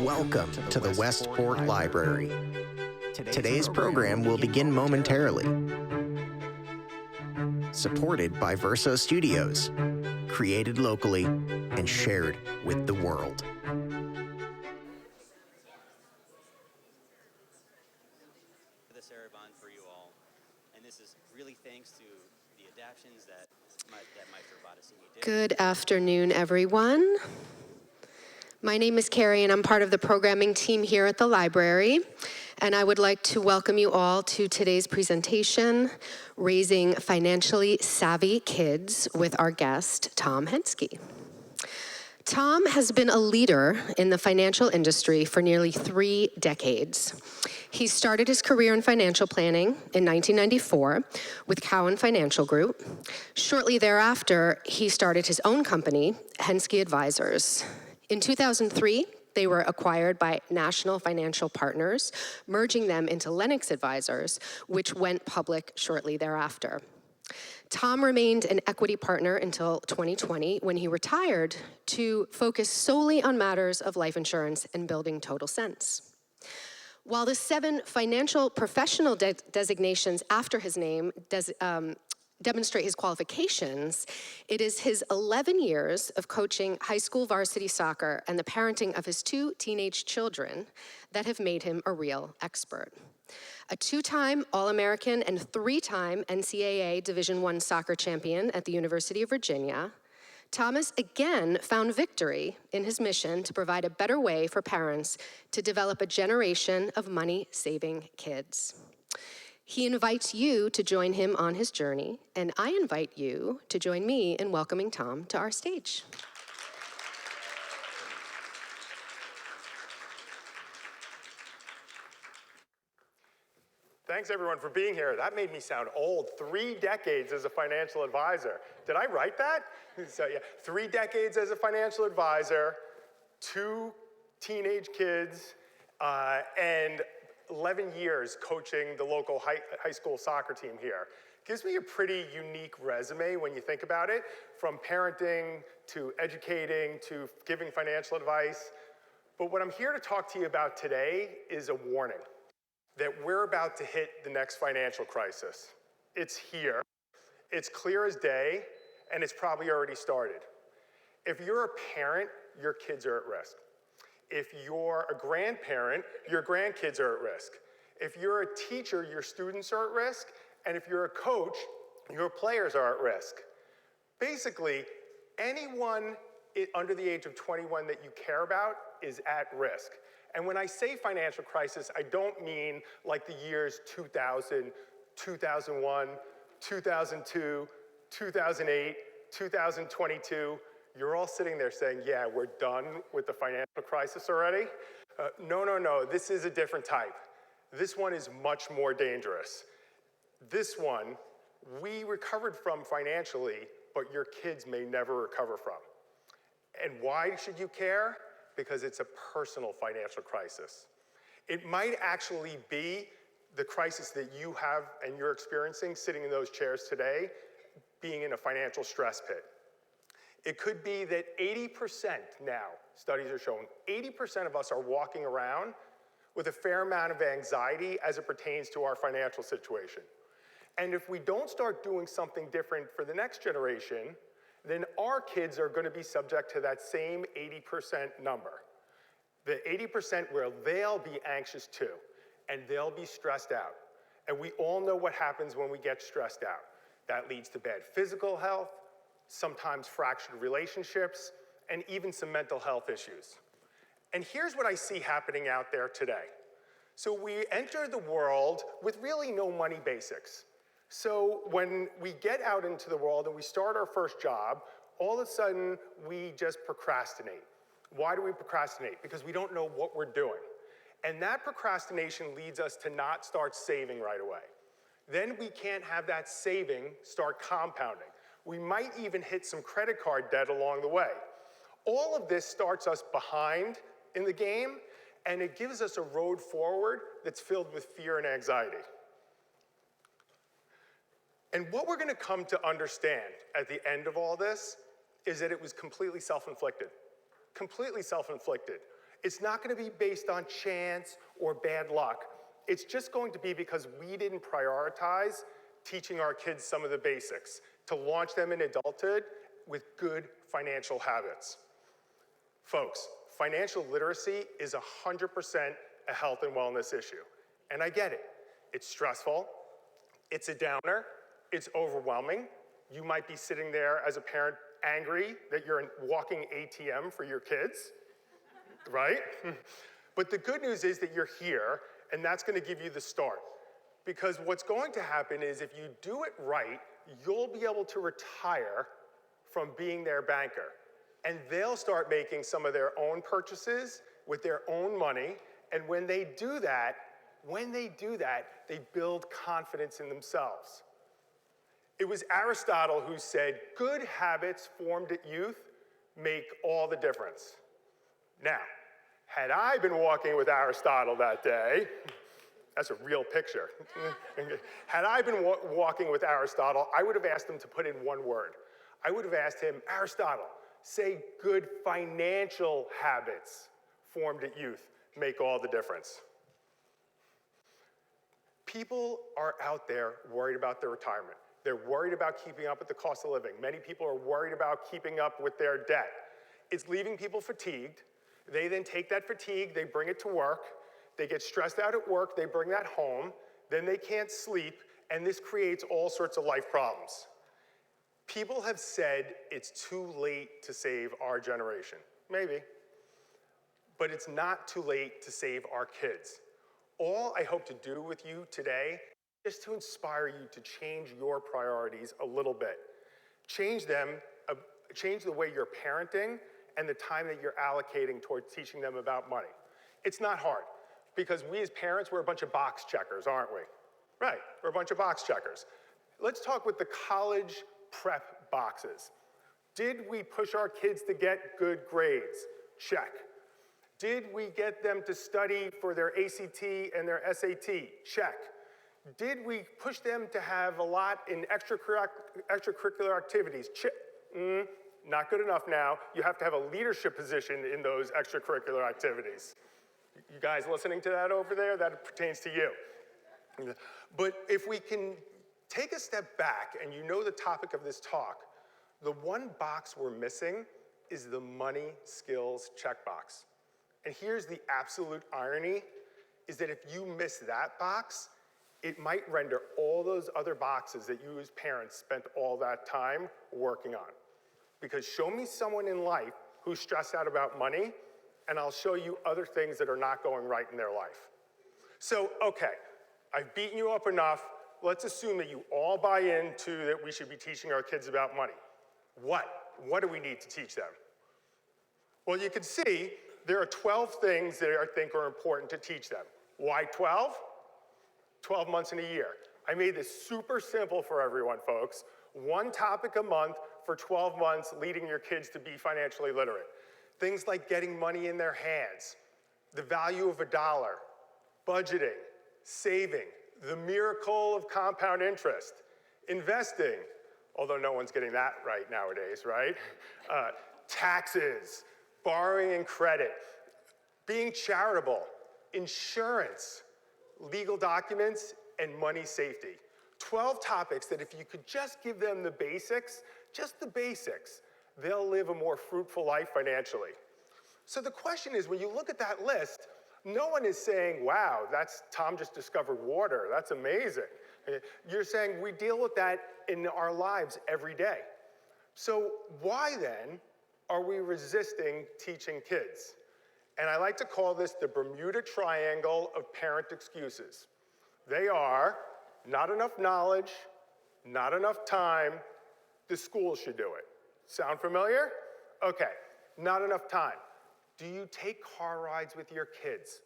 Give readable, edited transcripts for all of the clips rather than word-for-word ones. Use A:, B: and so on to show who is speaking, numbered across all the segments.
A: Welcome to the Westport Library. Today's program will begin momentarily. Supported by Verso Studios, created locally and shared with the world.
B: This Erebon for you all, and this is really thanks to the adaptions that Maestro Bottesini did.
C: Good afternoon, everyone. My name is Carrie, and I'm part of the programming team here at the library. And I would like to welcome you all to today's presentation, Raising Financially Savvy Kids, with our guest, Tom Henske. Tom has been a leader in the financial industry for nearly 3 decades. He started his career in financial planning in 1994 with Cowen Financial Group. Shortly thereafter, he started his own company, Henske Advisors. In 2003, they were acquired by National Financial Partners, merging them into Lennox Advisors, which went public shortly thereafter. Tom remained an equity partner until 2020, when he retired to focus solely on matters of life insurance and building Total Sense. While the 7 financial professional designations after his name demonstrate his qualifications, it is his 11 years of coaching high school varsity soccer and the parenting of his 2 teenage children that have made him a real expert. A 2-time All-American and 3-time NCAA Division I soccer champion at the University of Virginia, Thomas again found victory in his mission to provide a better way for parents to develop a generation of money-saving kids. He invites you to join him on his journey, and I invite you to join me in welcoming Tom to our stage.
D: Thanks, everyone, for being here. That made me sound old. 3 decades as a financial advisor. Did I write that? So, yeah, 3 decades as a financial advisor, 2 teenage kids, and 11 years coaching the local high school soccer team here. Gives me a pretty unique resume when you think about it, from parenting to educating to giving financial advice. But what I'm here to talk to you about today is a warning that we're about to hit the next financial crisis. It's here, it's clear as day, and it's probably already started. If you're a parent, your kids are at risk. If you're a grandparent, your grandkids are at risk. If you're a teacher, your students are at risk. And if you're a coach, your players are at risk. Basically, anyone under the age of 21 that you care about is at risk. And when I say financial crisis, I don't mean like the years 2000, 2001, 2002, 2008, 2022. You're all sitting there saying, yeah, we're done with the financial crisis already. No, this is a different type. This one is much more dangerous. This one, we recovered from financially, but your kids may never recover from. And why should you care? Because it's a personal financial crisis. It might actually be the crisis that you have and you're experiencing sitting in those chairs today, being in a financial stress pit. It could be that 80% now, studies are showing, 80% of us are walking around with a fair amount of anxiety as it pertains to our financial situation. And if we don't start doing something different for the next generation, then our kids are going to be subject to that same 80% number. The 80% where they'll be anxious too, and they'll be stressed out. And we all know what happens when we get stressed out. That leads to bad physical health, sometimes fractured relationships, and even some mental health issues. And here's what I see happening out there today. So we enter the world with really no money basics. So when we get out into the world and we start our first job, all of a sudden we just procrastinate. Why do we procrastinate? Because we don't know what we're doing. And that procrastination leads us to not start saving right away. Then we can't have that saving start compounding. We might even hit some credit card debt along the way. All of this starts us behind in the game, and it gives us a road forward that's filled with fear and anxiety. And what we're going to come to understand at the end of all this is that it was completely self-inflicted. Completely self-inflicted. It's not going to be based on chance or bad luck. It's just going to be because we didn't prioritize teaching our kids some of the basics to launch them in adulthood with good financial habits. Folks, financial literacy is 100% a health and wellness issue. And I get it. It's stressful. It's a downer. It's overwhelming. You might be sitting there as a parent angry that you're a walking ATM for your kids, right? But the good news is that you're here, and that's going to give you the start. Because what's going to happen is if you do it right, you'll be able to retire from being their banker. And they'll start making some of their own purchases with their own money. And when they do that, they build confidence in themselves. It was Aristotle who said, good habits formed at youth make all the difference. Now, had I been walking with Aristotle that day, that's a real picture. Had I been walking with Aristotle, I would have asked him to put in one word. I would have asked him, Aristotle, say good financial habits formed at youth make all the difference. People are out there worried about their retirement. They're worried about keeping up with the cost of living. Many people are worried about keeping up with their debt. It's leaving people fatigued. They then take that fatigue, they bring it to work. They get stressed out at work, they bring that home. Then they can't sleep, and this creates all sorts of life problems. People have said it's too late to save our generation. Maybe. But it's not too late to save our kids. All I hope to do with you today is to inspire you to change your priorities a little bit. Change them, change the way you're parenting and the time that you're allocating towards teaching them about money. It's not hard, because we as parents, we're a bunch of box checkers, aren't we? Right, we're a bunch of box checkers. Let's talk with the college prep boxes. Did we push our kids to get good grades? Check. Did we get them to study for their ACT and their SAT? Check. Did we push them to have a lot in extracurricular activities? Check. Not good enough now. You have to have a leadership position in those extracurricular activities. You guys listening to that over there? That pertains to you. But if we can take a step back, and you know the topic of this talk, the one box we're missing is the money skills checkbox. And here's the absolute irony, is that if you miss that box, it might render all those other boxes that you as parents spent all that time working on. Because show me someone in life who's stressed out about money, and I'll show you other things that are not going right in their life. So, okay, I've beaten you up enough. Let's assume that you all buy into that we should be teaching our kids about money. What do we need to teach them? Well, you can see there are 12 things that I think are important to teach them. Why 12? 12 months in a year. I made this super simple for everyone, folks. One topic a month for 12 months, leading your kids to be financially literate. Things like getting money in their hands, the value of a dollar, budgeting, saving, the miracle of compound interest, investing, although no one's getting that right nowadays, right? Taxes, borrowing and credit, being charitable, insurance, legal documents, and money safety. 12 topics that if you could just give them the basics, just the basics, they'll live a more fruitful life financially. So the question is, when you look at that list, no one is saying, wow, Tom just discovered water, that's amazing. You're saying we deal with that in our lives every day. So why then are we resisting teaching kids? And I like to call this the Bermuda Triangle of parent excuses. They are not enough knowledge, not enough time, the school should do it. Sound familiar? Okay, not enough time. Do you take car rides with your kids,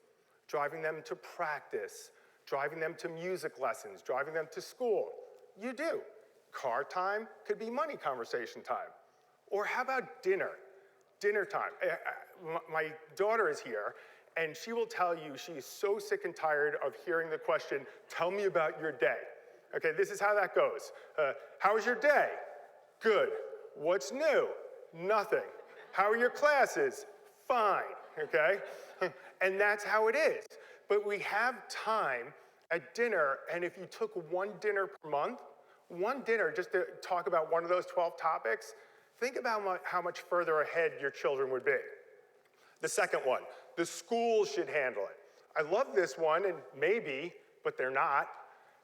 D: driving them to practice, driving them to music lessons, driving them to school? You do. Car time could be money conversation time. Or how about dinner? Dinner time. My daughter is here, and she will tell you she is so sick and tired of hearing the question, tell me about your day. Okay, this is how that goes. How was your day? Good. What's new? Nothing. How are your classes? Fine. okay? And that's how it is. But we have time at dinner, and if you took one dinner per month, one dinner just to talk about one of those 12 topics, think about how much further ahead your children would be. The second one, the schools should handle it. I love this one, and maybe, but they're not.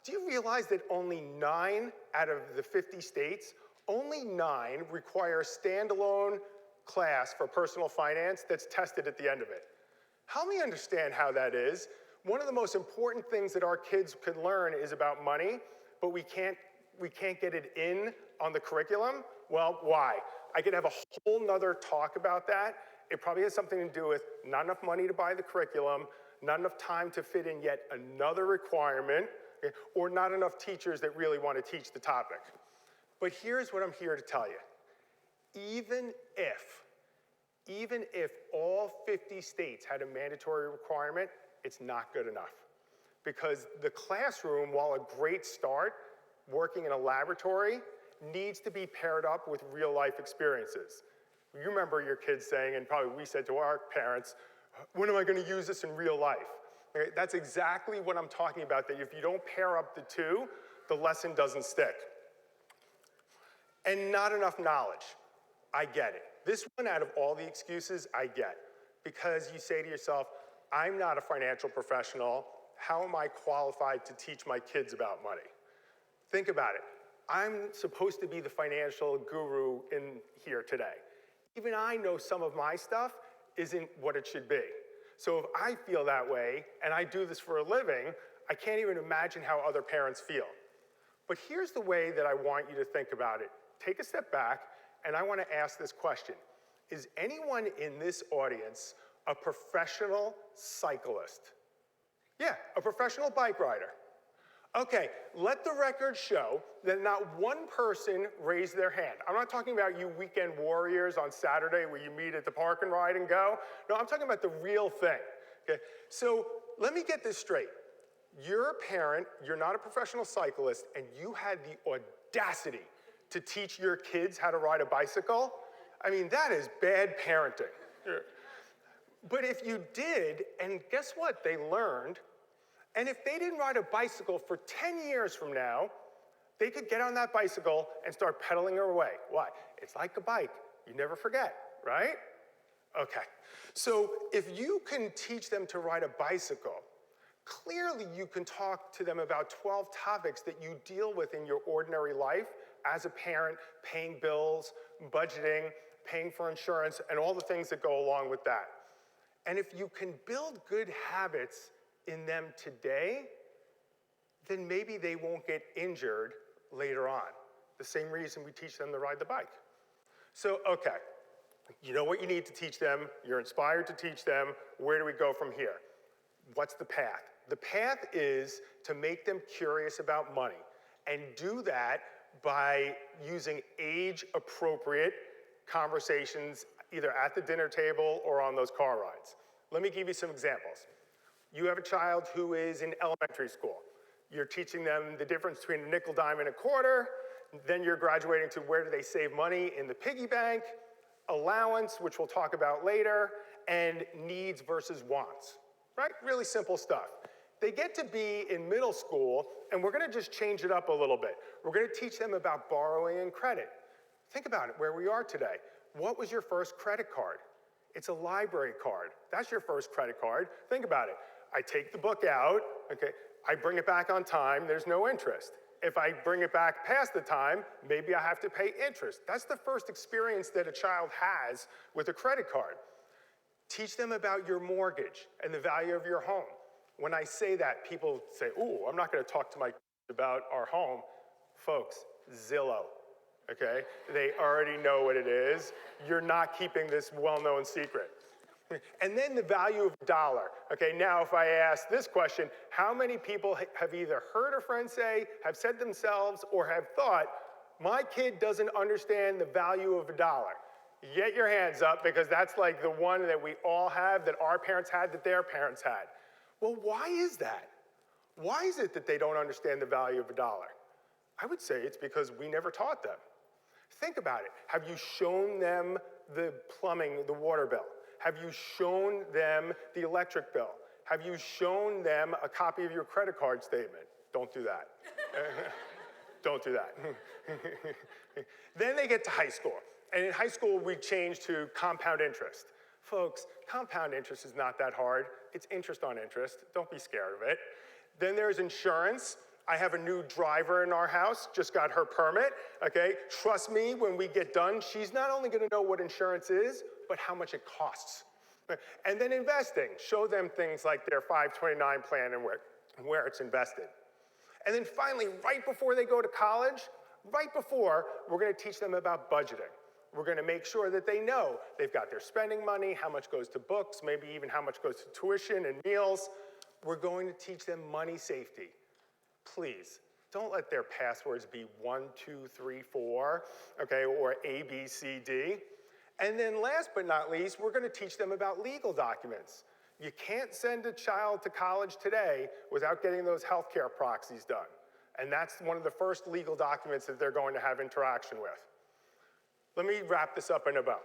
D: Do you realize that only 9 out of the 50 states, only 9 require a standalone class for personal finance that's tested at the end of it? Help me understand how that is. One of the most important things that our kids can learn is about money, but we can't get it in on the curriculum. Well, why? I could have a whole nother talk about that. It probably has something to do with not enough money to buy the curriculum, not enough time to fit in yet another requirement, okay, or not enough teachers that really want to teach the topic. But here's what I'm here to tell you. Even if all 50 states had a mandatory requirement, it's not good enough. Because the classroom, while a great start, working in a laboratory, needs to be paired up with real life experiences. You remember your kids saying, and probably we said to our parents, when am I going to use this in real life? Okay, that's exactly what I'm talking about, that if you don't pair up the two, the lesson doesn't stick. And not enough knowledge. I get it. This one, out of all the excuses, I get. Because you say to yourself, I'm not a financial professional. How am I qualified to teach my kids about money? Think about it. I'm supposed to be the financial guru in here today. Even I know some of my stuff isn't what it should be. So if I feel that way, and I do this for a living, I can't even imagine how other parents feel. But here's the way that I want you to think about it. Take a step back, and I want to ask this question. Is anyone in this audience a professional cyclist? Yeah, a professional bike rider. Okay, let the record show that not one person raised their hand. I'm not talking about you weekend warriors on Saturday where you meet at the park and ride and go. No, I'm talking about the real thing. Okay, so let me get this straight. You're a parent, you're not a professional cyclist, and you had the audacity to teach your kids how to ride a bicycle. I mean, that is bad parenting. But if you did, and guess what? They learned. And if they didn't ride a bicycle for 10 years from now, they could get on that bicycle and start pedaling her away. Why? It's like a bike. You never forget, right? Okay. So if you can teach them to ride a bicycle, clearly you can talk to them about 12 topics that you deal with in your ordinary life as a parent, paying bills, budgeting, paying for insurance, and all the things that go along with that. And if you can build good habits in them today, then maybe they won't get injured later on. The same reason we teach them to ride the bike. So, okay, you know what you need to teach them, you're inspired to teach them, where do we go from here? What's the path? The path is to make them curious about money, and do that by using age-appropriate conversations either at the dinner table or on those car rides. Let me give you some examples. You have a child who is in elementary school. You're teaching them the difference between a nickel, dime, and a quarter. Then you're graduating to where do they save money in the piggy bank, allowance, which we'll talk about later, and needs versus wants, right? Really simple stuff. They get to be in middle school, and we're gonna just change it up a little bit. We're gonna teach them about borrowing and credit. Think about it, where we are today. What was your first credit card? It's a library card. That's your first credit card. Think about it. I take the book out, okay, I bring it back on time, there's no interest. If I bring it back past the time, maybe I have to pay interest. That's the first experience that a child has with a credit card. Teach them about your mortgage and the value of your home. When I say that, people say, ooh, I'm not gonna talk to my kids about our home. Folks, Zillow, okay? They already know what it is. You're not keeping this well-known secret. And then the value of a dollar. Okay, now if I ask this question, how many people have either heard a friend say, have said themselves, or have thought, my kid doesn't understand the value of a dollar? Get your hands up, because that's like the one that we all have, that our parents had, that their parents had. Well, why is that? Why is it that they don't understand the value of a dollar? I would say it's because we never taught them. Think about it. Have you shown them the plumbing, the water bill? Have you shown them the electric bill? Have you shown them a copy of your credit card statement? Don't do that. Don't do that. Then they get to high school. And in high school, we change to compound interest. Folks, compound interest is not that hard. It's interest on interest. Don't be scared of it. Then there's insurance. I have a new driver in our house, just got her permit, okay? Trust me, when we get done, she's not only gonna know what insurance is, but how much it costs. And then investing. Show them things like their 529 plan and where it's invested. And then finally, right before they go to college, right before, we're gonna teach them about budgeting. We're gonna make sure that they know they've got their spending money, how much goes to books, maybe even how much goes to tuition and meals. We're going to teach them money safety. Please, don't let their passwords be 1, 2, 3, 4, okay, or A, B, C, D. And then last but not least, we're gonna teach them about legal documents. You can't send a child to college today without getting those healthcare proxies done. And that's one of the first legal documents that they're going to have interaction with. Let me wrap this up in a bow.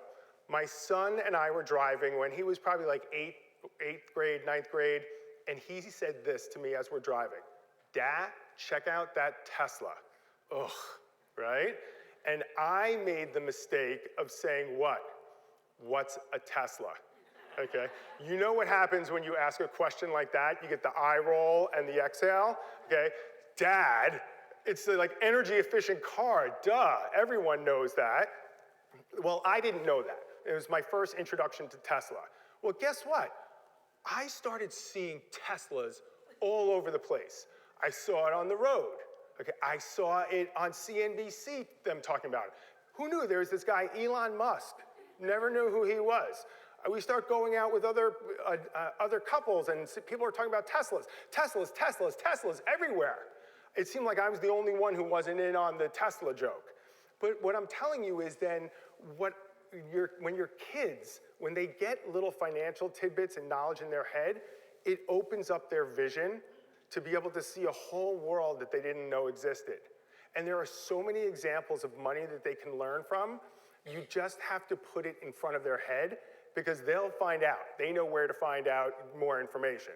D: My son and I were driving when he was probably like eighth grade, ninth grade, and he said this to me as we're driving. Dad, check out that Tesla. Ugh, right? And I made the mistake of saying what? What's a Tesla? Okay? You know what happens when you ask a question like that? You get the eye roll and the exhale, okay? Dad, it's the like energy efficient car, duh, everyone knows that. Well, I didn't know that. It was my first introduction to Tesla. Well, guess what? I started seeing Teslas all over the place. I saw it on the road. Okay, I saw it on CNBC, them talking about it. Who knew there was this guy, Elon Musk? Never knew who he was. We start going out with other couples and people are talking about Teslas. Teslas everywhere. It seemed like I was the only one who wasn't in on the Tesla joke. But what I'm telling you is then when your kids, when they get little financial tidbits and knowledge in their head, it opens up their vision to be able to see a whole world that they didn't know existed. And there are so many examples of money that they can learn from. You just have to put it in front of their head because they'll find out. They know where to find out more information.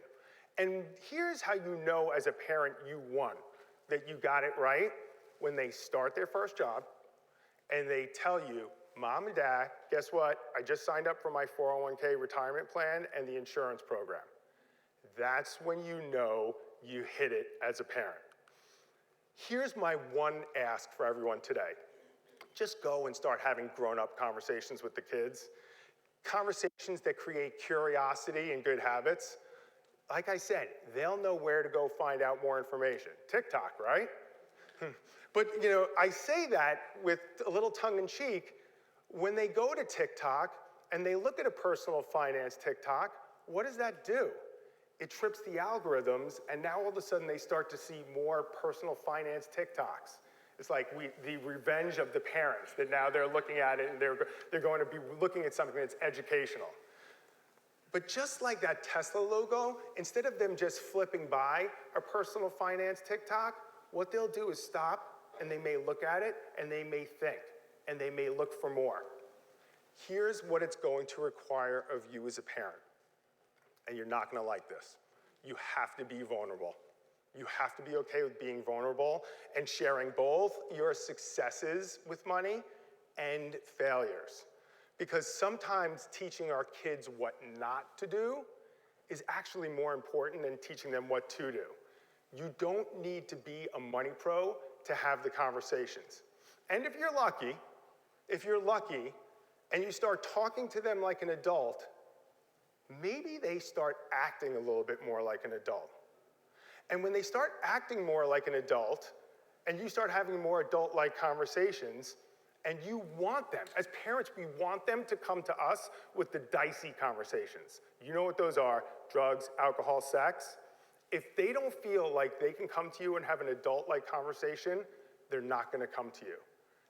D: And here's how you know as a parent you won, that you got it right, when they start their first job and they tell you, Mom and Dad, guess what? I just signed up for my 401k retirement plan and the insurance program. That's when you know you hit it as a parent. Here's my one ask for everyone today. Just go and start having grown-up conversations with the kids. Conversations that create curiosity and good habits. Like I said, they'll know where to go find out more information. TikTok, right? But you know, I say that with a little tongue-in-cheek. When they go to TikTok and they look at a personal finance TikTok, what does that do? It trips the algorithms, and now all of a sudden they start to see more personal finance TikToks. It's like the revenge of the parents, that now they're looking at it and they're going to be looking at something that's educational. But just like that Tesla logo, instead of them just flipping by a personal finance TikTok, what they'll do is stop and they may look at it and they may think and they may look for more. Here's what it's going to require of you as a parent. And you're not gonna like this. You have to be vulnerable. You have to be okay with being vulnerable and sharing both your successes with money and failures. Because sometimes teaching our kids what not to do is actually more important than teaching them what to do. You don't need to be a money pro to have the conversations. And if you're lucky and you start talking to them like an adult, maybe they start acting a little bit more like an adult. And when they start acting more like an adult, and you start having more adult-like conversations, and you want them, as parents, we want them to come to us with the dicey conversations. You know what those are: drugs, alcohol, sex. If they don't feel like they can come to you and have an adult-like conversation, they're not gonna come to you.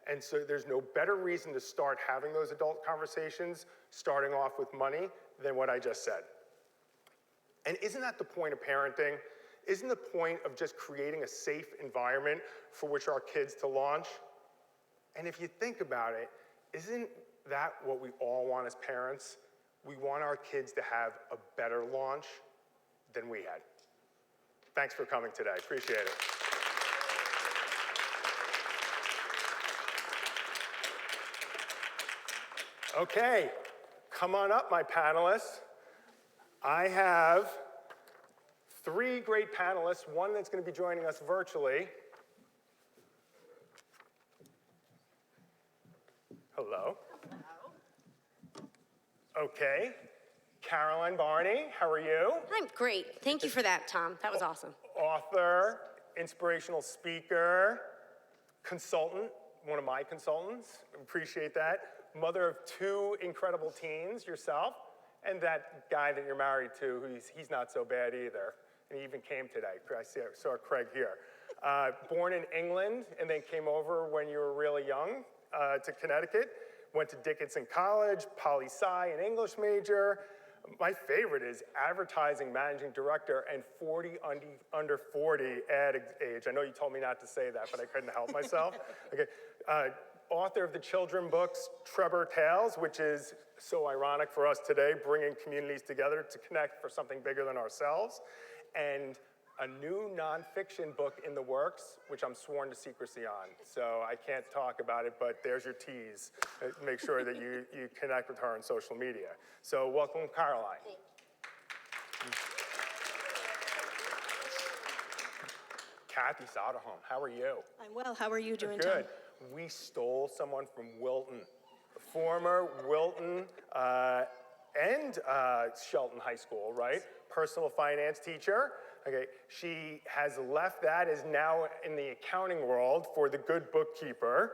D: And so there's no better reason to start having those adult conversations, starting off with money, than what I just said. And isn't that the point of parenting? Isn't the point of just creating a safe environment for which our kids to launch? And if you think about it, isn't that what we all want as parents? We want our kids to have a better launch than we had. Thanks for coming today. Appreciate it. Okay, come on up, my panelists. I have 3 great panelists, one that's going to be joining us virtually. Hello. Okay. Caroline Barney, how are you?
E: I'm great. Thank you for that, Tom. That was awesome.
D: Author, inspirational speaker, consultant, one of my consultants. Appreciate that. Mother of 2 incredible teens, yourself, and that guy that you're married to, he's not so bad either. And he even came today. I saw Craig here. Born in England and then came over when you were really young to Connecticut. Went to Dickinson College, poli-sci, an English major. My favorite is advertising managing director and 40 under 40 ad age. I know you told me not to say that, but I couldn't help myself. Okay. Author of the children books Trevor Tales, which is so ironic for us today, bringing communities together to connect for something bigger than ourselves. And a new nonfiction book in the works, which I'm sworn to secrecy on. So I can't talk about it, but there's your tease. Make sure that you connect with her on social media. So welcome, Caroline. Kathy Soderholm, how are you?
F: I'm well. How are you doing,
D: Good.
F: Tom?
D: We stole someone from Wilton, former Wilton and Shelton High School, right? Personal finance teacher. Okay, she has left that, is now in the accounting world for the Good Bookkeeper.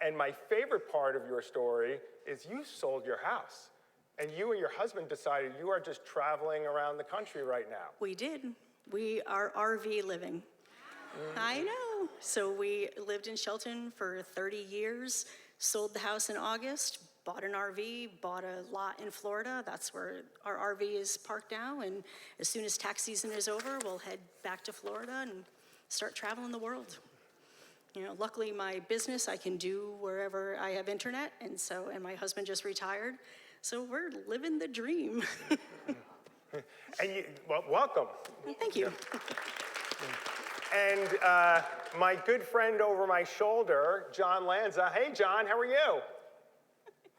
D: And my favorite part of your story is you sold your house. And you and your husband decided you are just traveling around the country right now.
F: We did. We are RV living. I know. So we lived in Shelton for 30 years, sold the house in August, bought an RV, bought a lot in Florida. That's where our RV is parked now. And as soon as tax season is over, we'll head back to Florida and start traveling the world. You know, luckily my business I can do wherever I have internet, and my husband just retired. So we're living the dream.
D: And well, welcome.
F: Thank you.
D: And my good friend over my shoulder, John Lanza. Hey, John, how are you?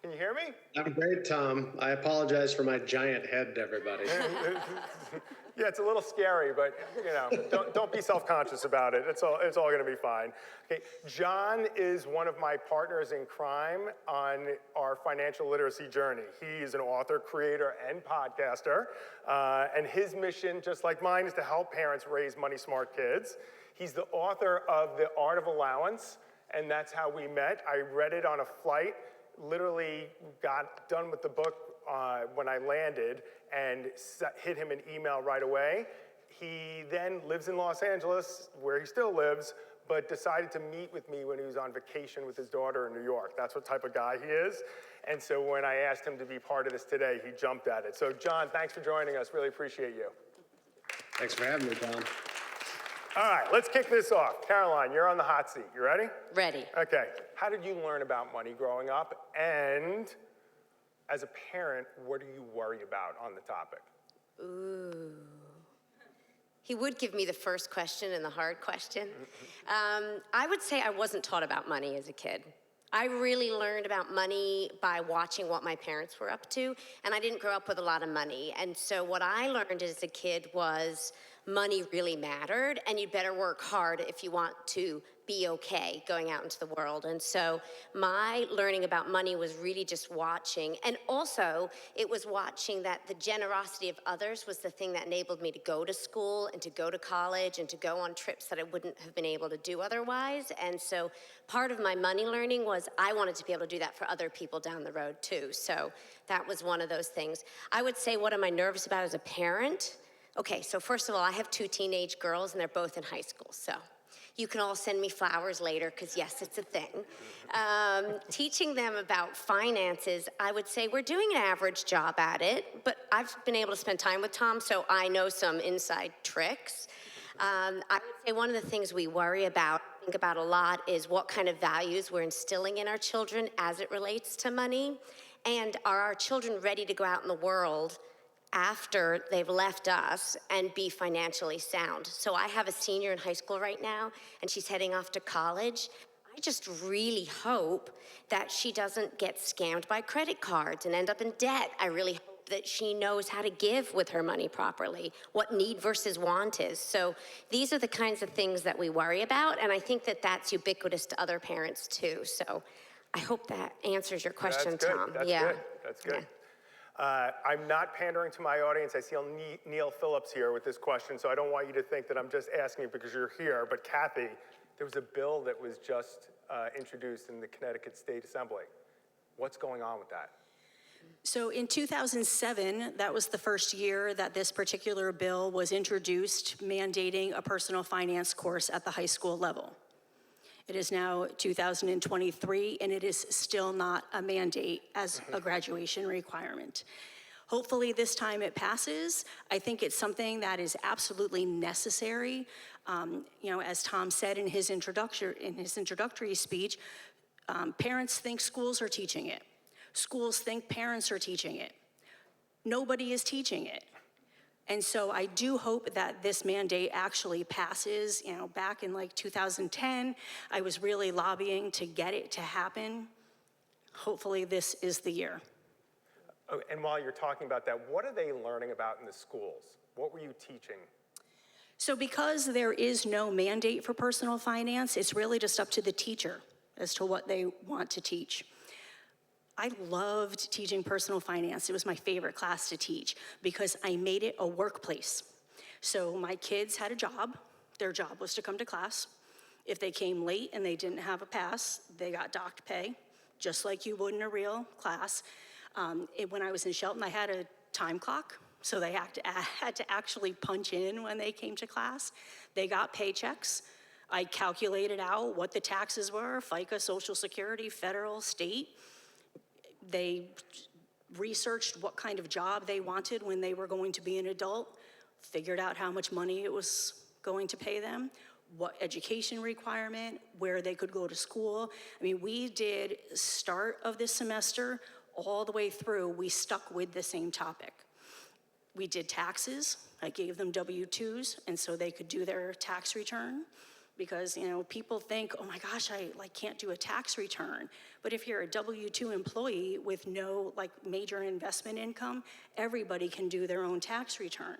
D: Can you hear me?
G: I'm great, Tom. I apologize for my giant head to everybody.
D: Yeah, it's a little scary, but you know, don't be self-conscious about it. It's all going to be fine. Okay, John is one of my partners in crime on our financial literacy journey. He is an author, creator, and podcaster, and his mission, just like mine, is to help parents raise money-smart kids. He's the author of The Art of Allowance, and that's how we met. I read it on a flight. Literally got done with the book when I landed and hit him an email right away. He then lives in Los Angeles, where he still lives, but decided to meet with me when he was on vacation with his daughter in New York. That's what type of guy he is. And so when I asked him to be part of this today, he jumped at it. So John, thanks for joining us. Really appreciate you.
G: Thanks for having me, Tom.
D: All right, let's kick this off. Caroline, you're on the hot seat. You ready?
E: Ready.
D: Okay. How did you learn about money growing up? And as a parent, what do you worry about on the topic?
E: Ooh. He would give me the first question and the hard question. I would say I wasn't taught about money as a kid. I really learned about money by watching what my parents were up to, and I didn't grow up with a lot of money. And so what I learned as a kid was money really mattered, and you'd better work hard if you want to be okay going out into the world. And so my learning about money was really just watching, and also it was watching that the generosity of others was the thing that enabled me to go to school and to go to college and to go on trips that I wouldn't have been able to do otherwise. And so part of my money learning was I wanted to be able to do that for other people down the road too. So that was one of those things. I would say, what am I nervous about as a parent? Okay, so first of all, I have 2 teenage girls and they're both in high school, so you can all send me flowers later, because yes, it's a thing. Teaching them about finances, I would say we're doing an average job at it, but I've been able to spend time with Tom, so I know some inside tricks. I would say one of the things we worry about, think about a lot, is what kind of values we're instilling in our children as it relates to money. And are our children ready to go out in the world after they've left us and be financially sound? So I have a senior in high school right now, and she's heading off to college. I just really hope that she doesn't get scammed by credit cards and end up in debt. I really hope that she knows how to give with her money properly, what need versus want is. So these are the kinds of things that we worry about, and I think that that's ubiquitous to other parents too. So I hope that answers your question,
D: That's good.
E: Tom.
D: That's
E: yeah.
D: good. That's good. I'm not pandering to my audience. I see Neil Phillips here with this question, so I don't want you to think that I'm just asking it because you're here. But Kathy, there was a bill that was just introduced in the Connecticut State Assembly. What's going on with that?
F: So in 2007, that was the first year that this particular bill was introduced, mandating a personal finance course at the high school level. It is now 2023, and it is still not a mandate as a graduation requirement. Hopefully this time it passes. I think it's something that is absolutely necessary. As Tom said in his introductory speech, parents think schools are teaching it. Schools think parents are teaching it. Nobody is teaching it. And so I do hope that this mandate actually passes. Back in like 2010, I was really lobbying to get it to happen. Hopefully this is the year.
D: Oh, and while you're talking about that, what are they learning about in the schools? What were you teaching?
F: So because there is no mandate for personal finance, it's really just up to the teacher as to what they want to teach. I loved teaching personal finance. It was my favorite class to teach because I made it a workplace. So my kids had a job. Their job was to come to class. If they came late and they didn't have a pass, they got docked pay, just like you would in a real class. When I was in Shelton, I had a time clock, so they had to actually punch in when they came to class. They got paychecks. I calculated out what the taxes were, FICA, Social Security, federal, state. They researched what kind of job they wanted when they were going to be an adult, figured out how much money it was going to pay them, what education requirement, where they could go to school. I mean, we did start of this semester all the way through, we stuck with the same topic. We did taxes. I gave them W-2s, and so they could do their tax return. Because people think, oh my gosh, I can't do a tax return. But if you're a W-2 employee with no major investment income, everybody can do their own tax return.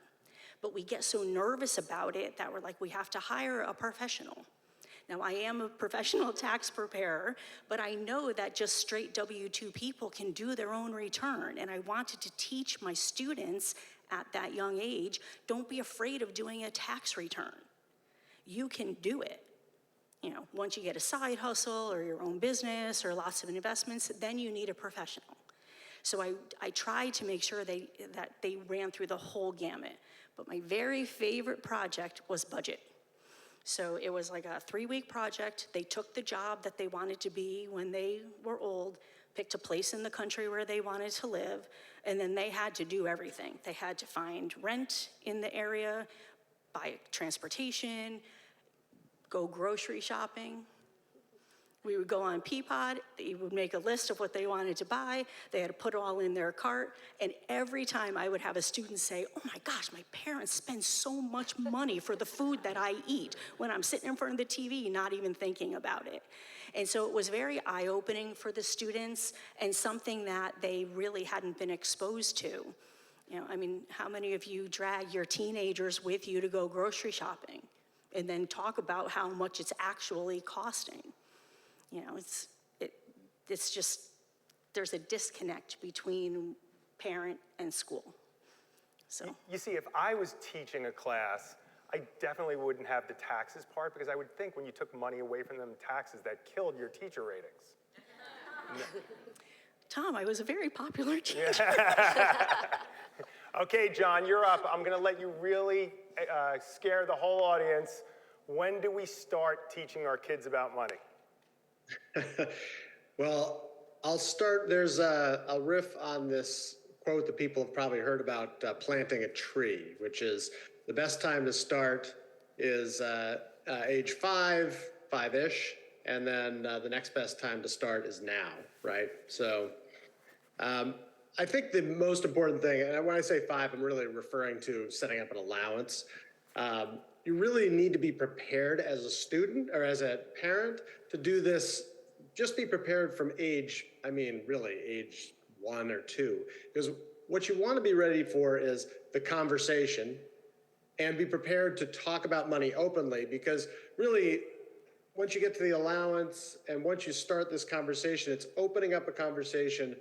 F: But we get so nervous about it that we're like, we have to hire a professional. Now, I am a professional tax preparer, but I know that just straight W-2 people can do their own return. And I wanted to teach my students at that young age, don't be afraid of doing a tax return. You can do it. Once you get a side hustle or your own business or lots of investments, then you need a professional. So I tried to make sure that they ran through the whole gamut. But my very favorite project was budget. So it was like a 3-week project. They took the job that they wanted to be when they were old, picked a place in the country where they wanted to live, and then they had to do everything. They had to find rent in the area, buy transportation, go grocery shopping. We would go on Peapod, they would make a list of what they wanted to buy, they had to put it all in their cart, and every time I would have a student say, oh my gosh, my parents spend so much money for the food that I eat when I'm sitting in front of the TV, not even thinking about it. And so it was very eye-opening for the students and something that they really hadn't been exposed to. How many of you drag your teenagers with you to go grocery shopping and then talk about how much it's actually costing? It's just, there's a disconnect between parent and school. So
D: you see, if I was teaching a class, I definitely wouldn't have the taxes part because I would think when you took money away from them in taxes, that killed your teacher ratings.
F: Tom, I was a very popular teacher.
D: Okay, John, you're up. I'm going to let you really scare the whole audience. When do we start teaching our kids about money?
G: Well, I'll start. There's a riff on this quote that people have probably heard about planting a tree, which is the best time to start is age 5-ish, and then the next best time to start is now, right? So I think the most important thing, and when I say 5, I'm really referring to setting up an allowance. You really need to be prepared as a student or as a parent to do this. Just be prepared from age 1 or 2, because what you want to be ready for is the conversation, and be prepared to talk about money openly, because really, once you get to the allowance and once you start this conversation, it's opening up a conversation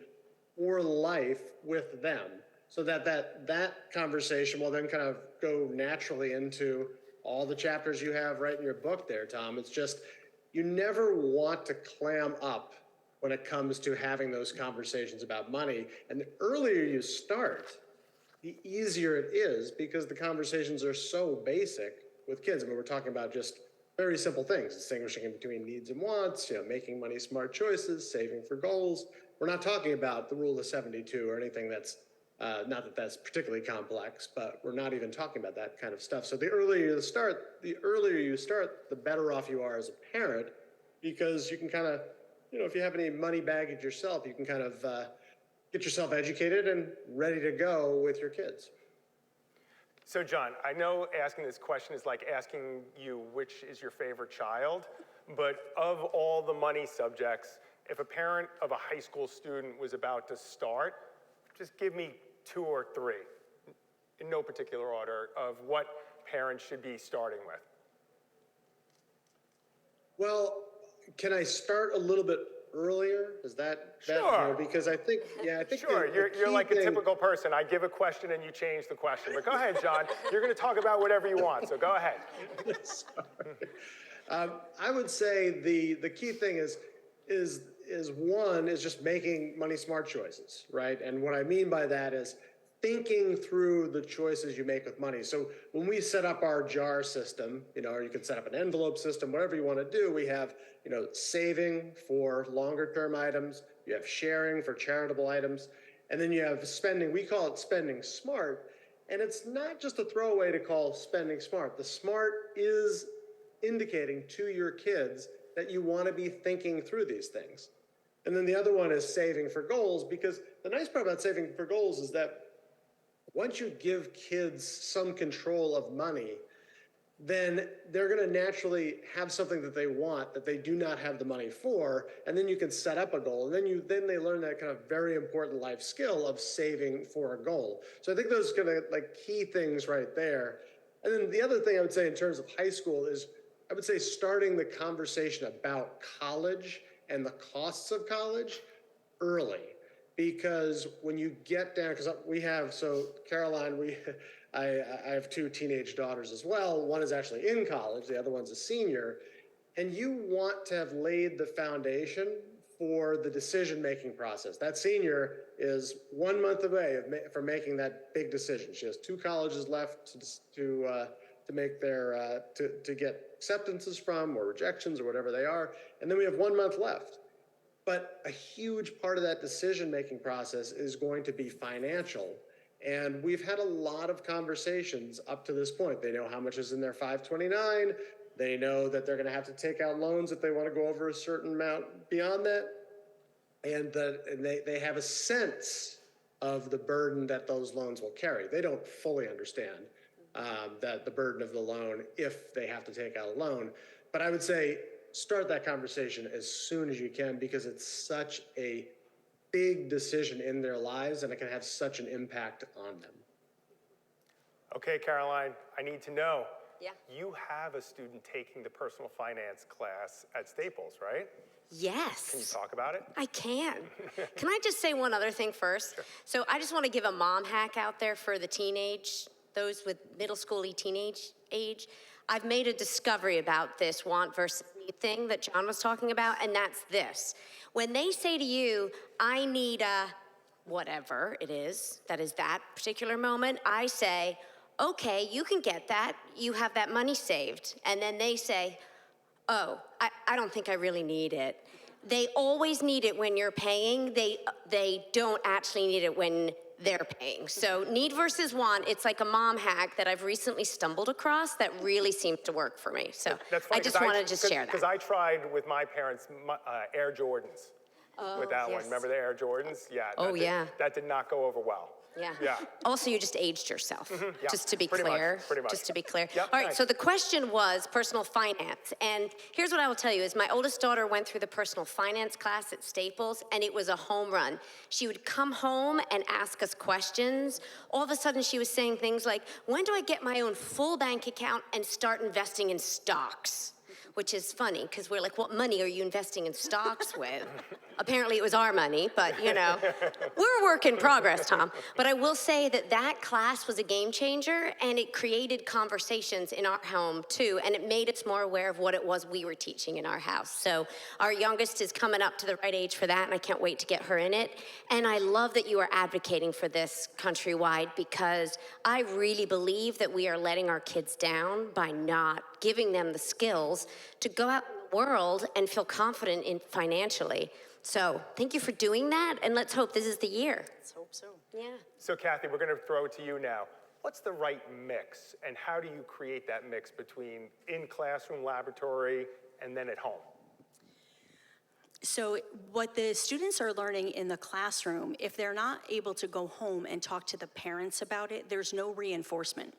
G: for life with them, so that conversation will then kind of go naturally into all the chapters you have right in your book there, Tom. It's just, you never want to clam up when it comes to having those conversations about money. And the earlier you start, the easier it is, because the conversations are so basic with kids. I mean, we're talking about just very simple things, distinguishing between needs and wants, making money smart choices, saving for goals. We're not talking about the rule of 72 or anything that's, not that that's particularly complex, but we're not even talking about that kind of stuff. So the earlier you start, the better off you are as a parent, because you can kind of, if you have any money baggage yourself, you can kind of get yourself educated and ready to go with your kids.
D: So John, I know asking this question is like asking you which is your favorite child, but of all the money subjects, if a parent of a high school student was about to start, just give me 2 or 3, in no particular order, of what parents should be starting with.
G: Well, can I start a little bit earlier? Is that
D: Sure.
G: Because I think
D: Sure, you're like a typical person. I give a question and you change the question. But go ahead, John. You're going to talk about whatever you want, so go ahead.
G: I would say the key thing is one is just making money smart choices, right? And what I mean by that is thinking through the choices you make with money. So when we set up our jar system, or you can set up an envelope system, whatever you want to do, we have, saving for longer term items, you have sharing for charitable items, and then you have spending. We call it spending smart. And it's not just a throwaway to call spending smart. The smart is indicating to your kids that you want to be thinking through these things. And then the other one is saving for goals, because the nice part about saving for goals is that once you give kids some control of money, then they're going to naturally have something that they want that they do not have the money for, and then you can set up a goal, and then they learn that kind of very important life skill of saving for a goal. So I think those are kind of like key things right there. And then the other thing I would say in terms of high school is, I would say starting the conversation about college and the costs of college early. Because when you get down, so Caroline, I have 2 teenage daughters as well. One is actually in college, the other one's a senior. And you want to have laid the foundation for the decision-making process. That senior is 1 month away from making that big decision. She has 2 colleges left to make to get acceptances from, or rejections, or whatever they are. And then we have 1 month left. But a huge part of that decision-making process is going to be financial. And we've had a lot of conversations up to this point. They know how much is in their 529. They know that they're going to have to take out loans if they want to go over a certain amount beyond that. And they have a sense of the burden that those loans will carry. They don't fully understand that the burden of the loan if they have to take out a loan. But I would say start that conversation as soon as you can, because it's such a big decision in their lives and it can have such an impact on them.
D: Okay, Caroline, I need to know.
E: Yeah.
D: You have a student taking the personal finance class at Staples, right?
E: Yes.
D: Can you talk about it?
E: I can. Can I just say one other thing first?
D: Sure.
E: So I just want to give a mom hack out there for those with middle school-y teenage age. I've made a discovery about this want versus need thing that John was talking about, and that's this. When they say to you, I need a whatever it is, that is that particular moment, I say, okay, you can get that. You have that money saved. And then they say, oh, I don't think I really need it. They always need it when you're paying. They don't actually need it when they're paying. So need versus want, it's like a mom hack that I've recently stumbled across that really seems to work for me. So
D: That's funny,
E: I just wanted to share that.
D: Because I tried with my parents Air Jordans. with that one.
E: yes.
D: Remember the Air Jordans? Yeah.
E: Oh, yeah.
D: That did not go over well.
E: Yeah.
D: Yeah.
E: Also, you just aged yourself,
D: yeah,
E: just to be
D: pretty
E: clear.
D: much, pretty much.
E: Just to be clear.
D: Yep,
E: All right,
D: nice.
E: so the question was personal finance. And here's what I will tell you is my oldest daughter went through the personal finance class at Staples, and it was a home run. She would come home and ask us questions. All of a sudden, she was saying things like, when do I get my own full bank account and start investing in stocks? Which is funny, because we're like, what money are you investing in stocks with? Apparently it was our money, but you know, we're a work in progress, Tom. But I will say that that class was a game changer, and it created conversations in our home too, and it made us more aware of what it was we were teaching in our house. So our youngest is coming up to the right age for that, and I can't wait to get her in it. And I love that you are advocating for this countrywide, because I really believe that we are letting our kids down by not giving them the skills to go out in the world and feel confident in financially. So thank you for doing that, and let's hope this is the year.
F: Let's hope so.
E: Yeah.
D: So Kathy, we're going to throw it to you now. What's the right mix, and how do you create that mix between in-classroom laboratory and then at home?
F: So what the students are learning in the classroom, if they're not able to go home and talk to the parents about it, there's no reinforcement.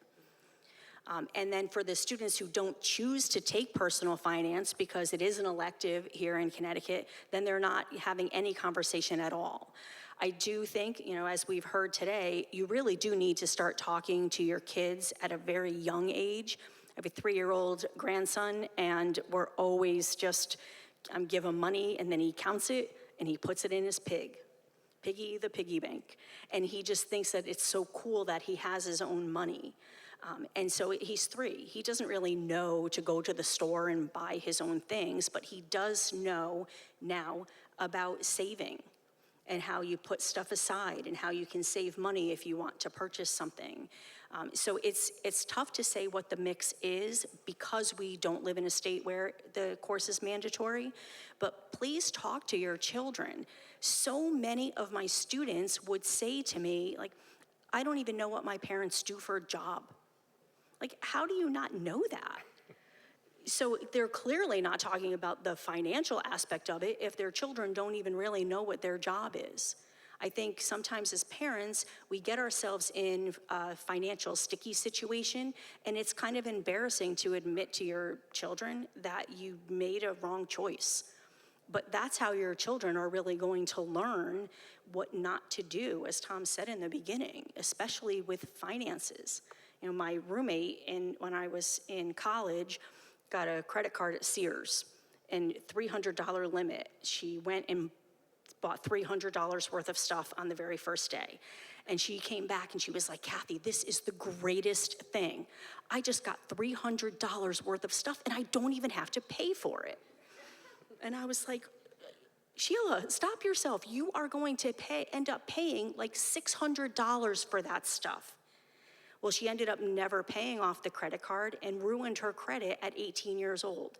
F: And then for the students who don't choose to take personal finance because it is an elective here in Connecticut, then they're not having any conversation at all. I do think, you know, as we've heard today, you really do need to start talking to your kids at a very young age. I have a 3-year-old grandson, and we're always just, give him money, and then he counts it, and he puts it in his piggy the piggy bank. And he just thinks that it's so cool that he has his own money. And so he's 3. He doesn't really know to go to the store and buy his own things, but he does know now about saving and how you put stuff aside and how you can save money if you want to purchase something. So it's tough to say what the mix is because we don't live in a state where the course is mandatory, but please talk to your children. So many of my students would say to me, like, I don't even know what my parents do for a job. Like, how do you not know that? So they're clearly not talking about the financial aspect of it if their children don't even really know what their job is. I think sometimes as parents, we get ourselves in a financial sticky situation, and it's kind of embarrassing to admit to your children that you made a wrong choice. But that's how your children are really going to learn what not to do, as Tom said in the beginning, especially with finances. You know, my roommate, when I was in college, got a credit card at Sears and $300 limit. She went and bought $300 worth of stuff on the very first day. And she came back and she was like, Kathy, this is the greatest thing. I just got $300 worth of stuff and I don't even have to pay for it. And I was like, Sheila, stop yourself. You are going to end up paying like $600 for that stuff. Well, she ended up never paying off the credit card and ruined her credit at 18 years old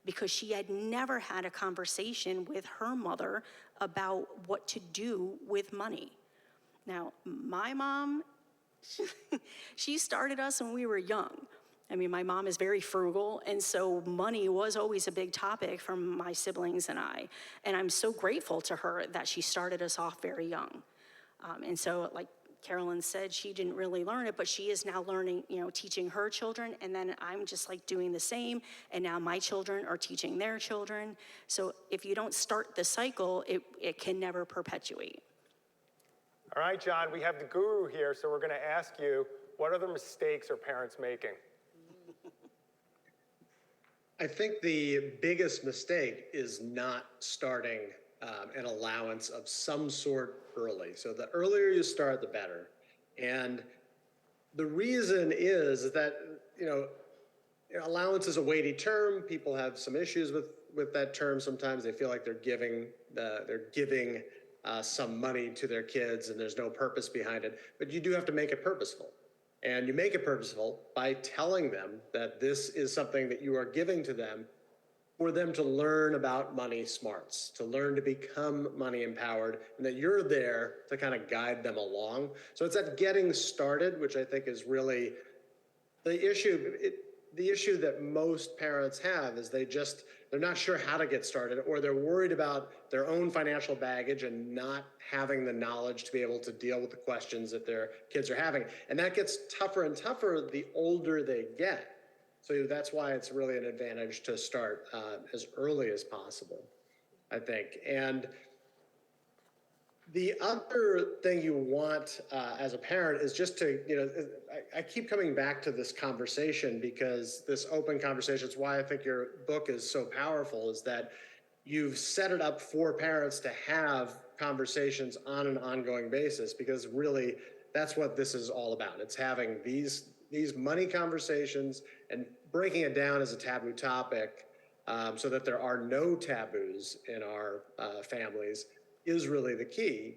F: because she had never had a conversation with her mother about what to do with money. Now, my mom, she started us when we were young. I mean, my mom is very frugal, and so money was always a big topic for my siblings and I. And I'm so grateful to her that she started us off very young. And so, like Carolyn said, she didn't really learn it, but she is now learning, you know, teaching her children, and then I'm just like doing the same, and now my children are teaching their children. So if you don't start the cycle, it can never perpetuate.
D: All right, John, we have the guru here, so we're going to ask you, what other mistakes are parents making?
G: I think the biggest mistake is not starting an allowance of some sort early. So the earlier you start, the better. And the reason is that, you know, allowance is a weighty term. People have some issues with that term. Sometimes they feel like they're giving some money to their kids and there's no purpose behind it. But you do have to make it purposeful. And you make it purposeful by telling them that this is something that you are giving to them for them to learn about money smarts, to learn to become money empowered, and that you're there to kind of guide them along. So it's that getting started, which I think is really the issue. the issue that most parents have is they're not sure how to get started, or they're worried about their own financial baggage and not having the knowledge to be able to deal with the questions that their kids are having. And that gets tougher and tougher the older they get. So that's why it's really an advantage to start as early as possible, I think. And the other thing you want as a parent is just to, I keep coming back to this conversation because this open conversation is why I think your book is so powerful, is that you've set it up for parents to have conversations on an ongoing basis, because really that's what this is all about. It's having these money conversations and breaking it down as a taboo topic so that there are no taboos in our families is really the key,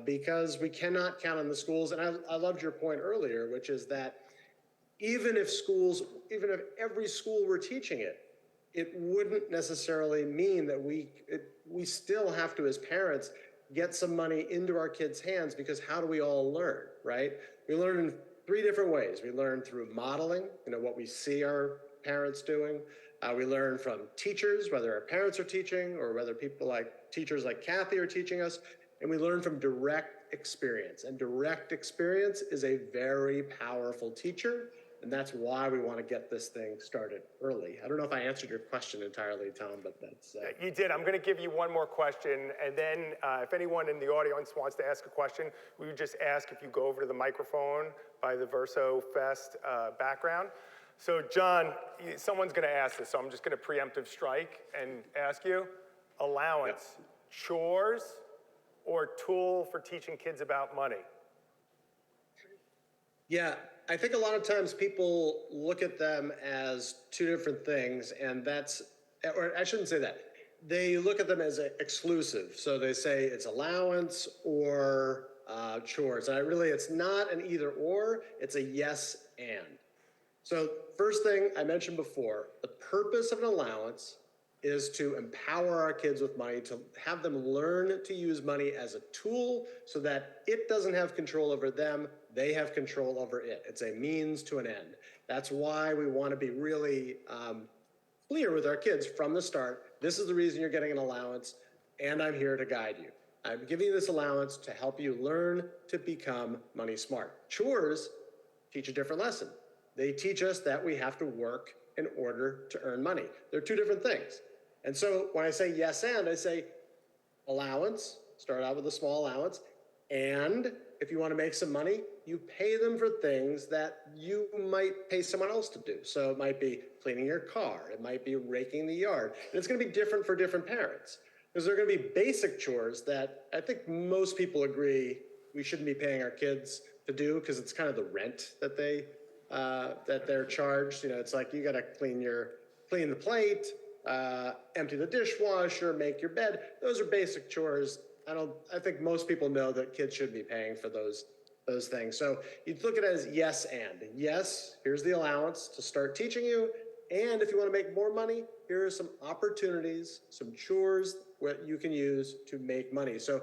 G: because we cannot count on the schools. And I loved your point earlier, which is that even if every school were teaching it, it wouldn't necessarily mean that we still have to, as parents, get some money into our kids' hands, because how do we all learn, right? We learn in 3 different ways. We learn through modeling, what we see our parents doing. We learn from teachers, whether our parents are teaching or whether teachers like Kathy are teaching us, and we learn from direct experience. And direct experience is a very powerful teacher, and that's why we want to get this thing started early. I don't know if I answered your question entirely, Tom, but that's...
D: You did. I'm going to give you one more question, and then if anyone in the audience wants to ask a question, we would just ask if you go over to the microphone by the Verso Fest background. So John, someone's going to ask this, so I'm just going to preemptive strike and ask you, allowance, chores, or tool for teaching kids about money?
G: Yeah, I think a lot of times people look at them as 2 different things, and or I shouldn't say that. They look at them as exclusive. So they say it's allowance or chores. And it's not an either or, it's a yes and. So first thing I mentioned before, the purpose of an allowance is to empower our kids with money, to have them learn to use money as a tool so that it doesn't have control over them, they have control over it. It's a means to an end. That's why we want to be really clear with our kids from the start. This is the reason you're getting an allowance, and I'm here to guide you. I'm giving you this allowance to help you learn to become money smart. Chores teach a different lesson. They teach us that we have to work in order to earn money. They're 2 different things. And so when I say yes and, I say allowance, start out with a small allowance, and if you want to make some money, you pay them for things that you might pay someone else to do. So it might be cleaning your car, it might be raking the yard, and it's going to be different for different parents. Because there are going to be basic chores that I think most people agree we shouldn't be paying our kids to do, because it's kind of the rent that they're charged. It's like you got to clean the plate, empty the dishwasher, make your bed. Those are basic chores. I think most people know that kids should be paying for those things. So you look at it as yes and. Yes, here's the allowance to start teaching you. And if you want to make more money, here are some opportunities, some chores what you can use to make money. So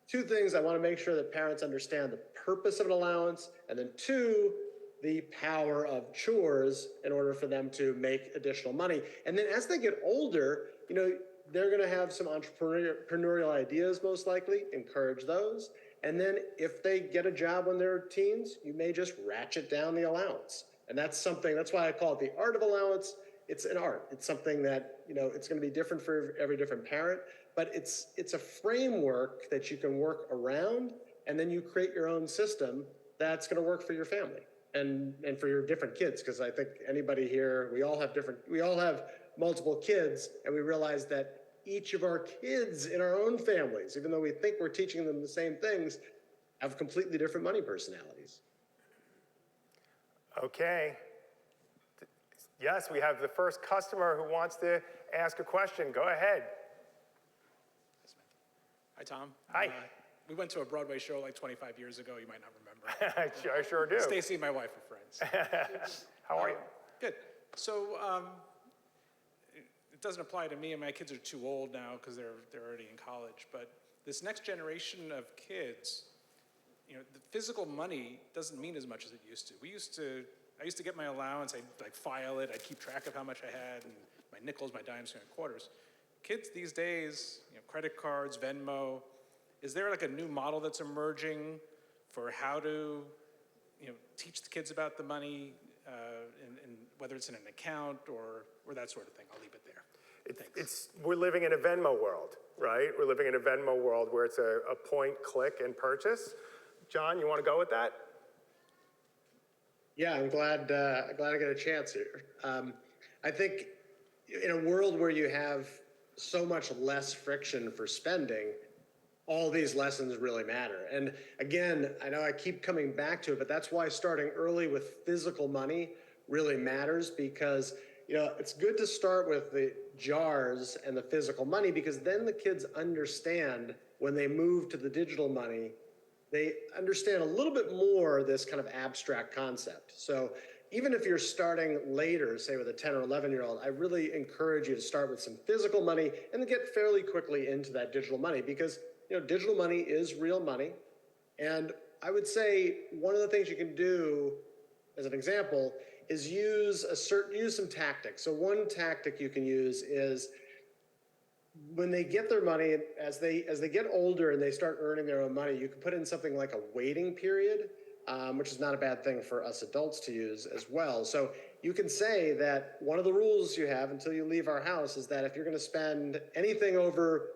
G: 2 things I want to make sure that parents understand: the purpose of an allowance, and then 2, the power of chores in order for them to make additional money. And then as they get older, they're going to have some entrepreneurial ideas, most likely. Encourage those. And then if they get a job when they're teens, you may just ratchet down the allowance. And that's why I call it the art of allowance. It's an art. It's something that, it's going to be different for every different parent, but it's a framework that you can work around, and then you create your own system that's going to work for your family and for your different kids. Because I think anybody here, we all have multiple kids, and we realize that each of our kids in our own families, even though we think we're teaching them the same things, have completely different money personalities.
D: Okay. Yes, we have the first customer who wants to ask a question. Go ahead.
H: Hi, Tom.
D: Hi.
H: We went to a Broadway show like 25 years ago. You might not remember.
D: I sure do.
H: Stacy and my wife are friends.
D: How are you?
H: Good. So it doesn't apply to me, and my kids are too old now because they're already in college. But this next generation of kids, the physical money doesn't mean as much as it used to. We used to I used to get my allowance, I'd like file it, I'd keep track of how much I had, and my nickels, my dimes, my quarters. Kids these days, credit cards, Venmo, is there like a new model that's emerging for how to teach the kids about the money, and whether it's in an account or that sort of thing? I'll leave it there.
D: We're living in a Venmo world, right? We're living in a Venmo world where it's a point, click, and purchase. John, you want to go with that?
G: Yeah, I'm glad I get a chance here. I think in a world where you have so much less friction for spending, all these lessons really matter. And again, I know I keep coming back to it, but that's why starting early with physical money really matters, because it's good to start with the jars and the physical money, because then the kids understand when they move to the digital money, they understand a little bit more this kind of abstract concept. So even if you're starting later, say with a 10 or 11-year-old, I really encourage you to start with some physical money and then get fairly quickly into that digital money, because digital money is real money. And I would say one of the things you can do, as an example, is use some tactics. So one tactic you can use is when they get their money, as they get older and they start earning their own money, you can put in something like a waiting period, which is not a bad thing for us adults to use as well. So you can say that one of the rules you have until you leave our house is that if you're going to spend anything over,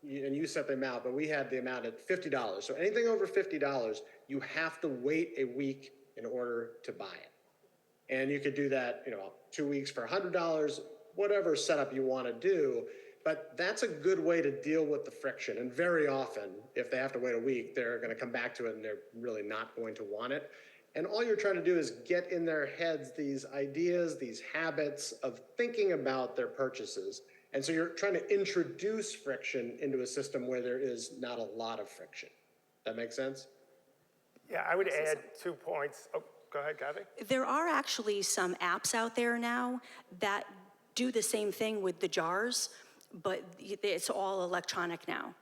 G: and you set the amount, but we had the amount at $50. So anything over $50, you have to wait a week in order to buy it. And you could do that, 2 weeks for $100, whatever setup you want to do. But that's a good way to deal with the friction. And very often, if they have to wait a week, they're going to come back to it and they're really not going to want it. And all you're trying to do is get in their heads these ideas, these habits of thinking about their purchases. And so you're trying to introduce friction into a system where there is not a lot of friction. That make sense?
D: Yeah, I would add 2 points. Oh, go ahead, Kathy.
F: There are actually some apps out there now that do the same thing with the jars, but it's all electronic now.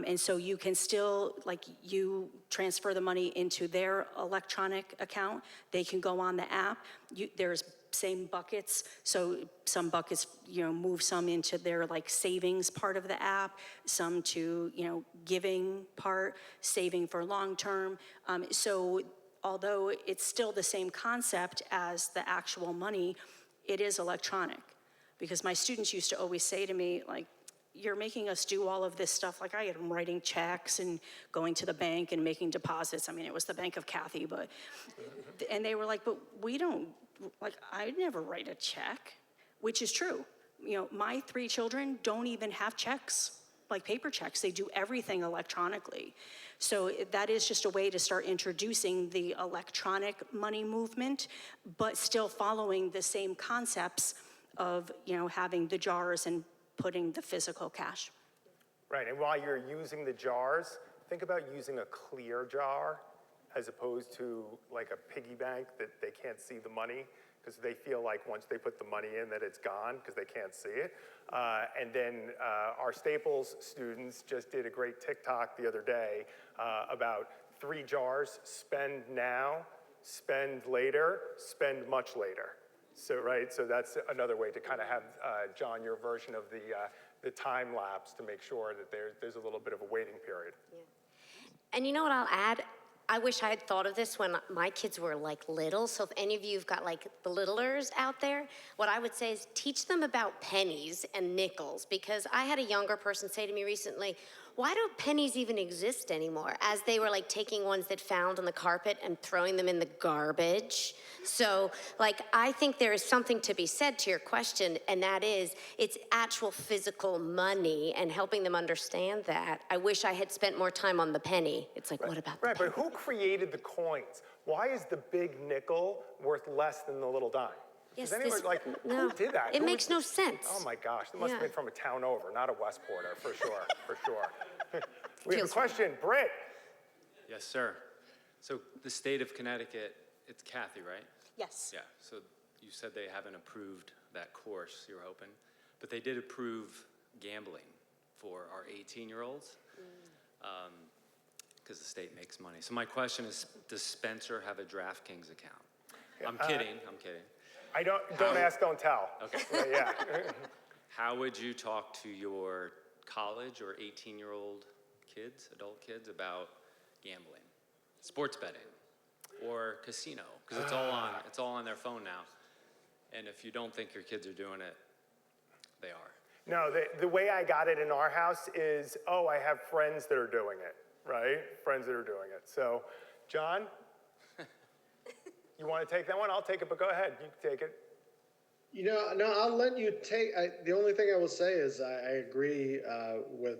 F: And so you can still, you transfer the money into their electronic account. They can go on the app. There's same buckets. So some buckets, move some into their savings part of the app, some to, giving part, saving for long term. So although it's still the same concept as the actual money, it is electronic. Because my students used to always say to me, you're making us do all of this stuff. I am writing checks and going to the bank and making deposits. I mean, it was the bank of Kathy, and they were like, but we don't, I never write a check, which is true. My 3 children don't even have checks, paper checks. They do everything electronically. So that is just a way to start introducing the electronic money movement, but still following the same concepts of, having the jars and putting the physical cash.
D: Right, and while you're using the jars, think about using a clear jar as opposed to a piggy bank that they can't see the money, because they feel like once they put the money in that it's gone because they can't see it. And then our Staples students just did a great TikTok the other day about 3 jars: spend now, spend later, spend much later. So that's another way to kind of have, John, your version of the time lapse to make sure that there's a little bit of a waiting period.
E: Yeah. And you know what I'll add? I wish I had thought of this when my kids were little. So if any of you have got the littlers out there, what I would say is teach them about pennies and nickels, because I had a younger person say to me recently, why do pennies even exist anymore? As they were taking ones that found on the carpet and throwing them in the garbage. So I think there is something to be said to your question, and that is it's actual physical money and helping them understand that. I wish I had spent more time on the penny. It's what about the penny?
D: But who created the coins? Why is the big nickel worth less than the little dime?
E: Yes,
D: who did that?
E: It makes no sense.
D: Oh my gosh, it must have been from a town over, not a Westporter, for sure, for sure. We have a question, Britt.
I: Yes, sir. So the state of Connecticut, it's Kathy, right?
F: Yes.
I: Yeah, so you said they haven't approved that course you were hoping, but they did approve gambling for our 18-year-olds, because the state makes money. So my question is, does Spencer have a DraftKings account? I'm kidding. I'm kidding.
D: Don't ask, don't tell.
I: Okay.
D: Yeah.
I: How would you talk to your college or 18-year-old kids, adult kids, about gambling, sports betting, or casino? Because it's all on their phone now. And if you don't think your kids are doing it, they are.
D: No, the way I got it in our house is, I have friends that are doing it, right? Friends that are doing it. So, John, you want to take that one? I'll take it, but go ahead. You can take it.
G: No, I'll let you take. The only thing I will say is I agree with.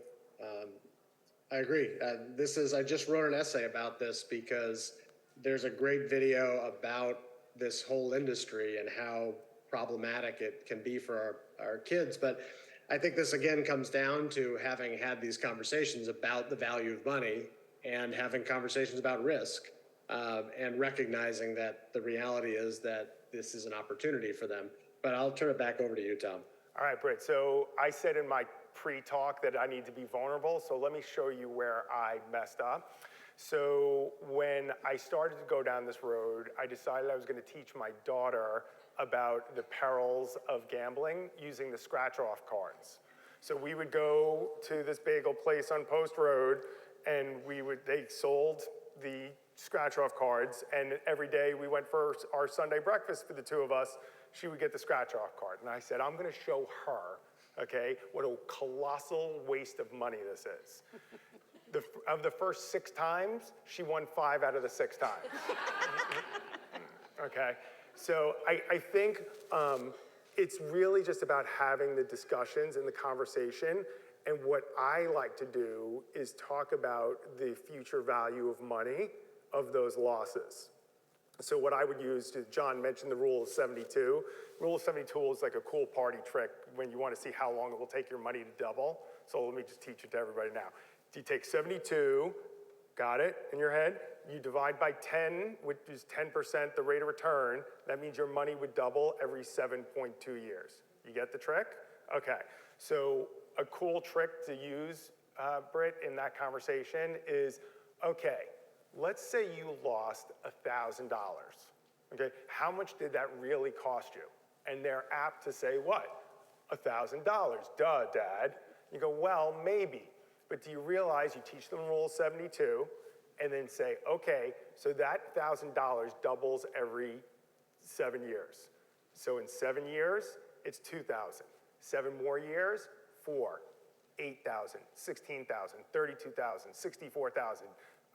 G: I agree. I just wrote an essay about this because there's a great video about this whole industry and how problematic it can be for our kids. But I think this again comes down to having had these conversations about the value of money and having conversations about risk and recognizing that the reality is that this is an opportunity for them. But I'll turn it back over to you, Tom.
D: All right, Britt. So I said in my pre-talk that I need to be vulnerable. So let me show you where I messed up. So when I started to go down this road, I decided I was going to teach my daughter about the perils of gambling using the scratch-off cards. So we would go to this bagel place on Post Road, and they sold the scratch-off cards, and every day we went for our Sunday breakfast for the two of us. She would get the scratch-off card. And I said, I'm going to show her, okay, what a colossal waste of money this is. Of the first 6 times, she won 5 out of the 6 times. Okay, so I think it's really just about having the discussions and the conversation. And what I like to do is talk about the future value of money of those losses. So what I would use, John mentioned the rule of 72. Rule of 72 is like a cool party trick when you want to see how long it will take your money to double. So let me just teach it to everybody now. You take 72, got it in your head? You divide by 10, which is 10% the rate of return. That means your money would double every 7.2 years. You get the trick? Okay, so a cool trick to use, Britt, in that conversation is, okay, let's say you lost $1,000, okay? How much did that really cost you? And they're apt to say, what? $1,000, duh, Dad. You go, well, maybe. But do you realize you teach them Rule 72 and then say, okay, so that $1,000 doubles every 7 years. So in 7 years, it's 2,000. 7 more years, 4, 8,000, 16,000, 32,000, 64,000.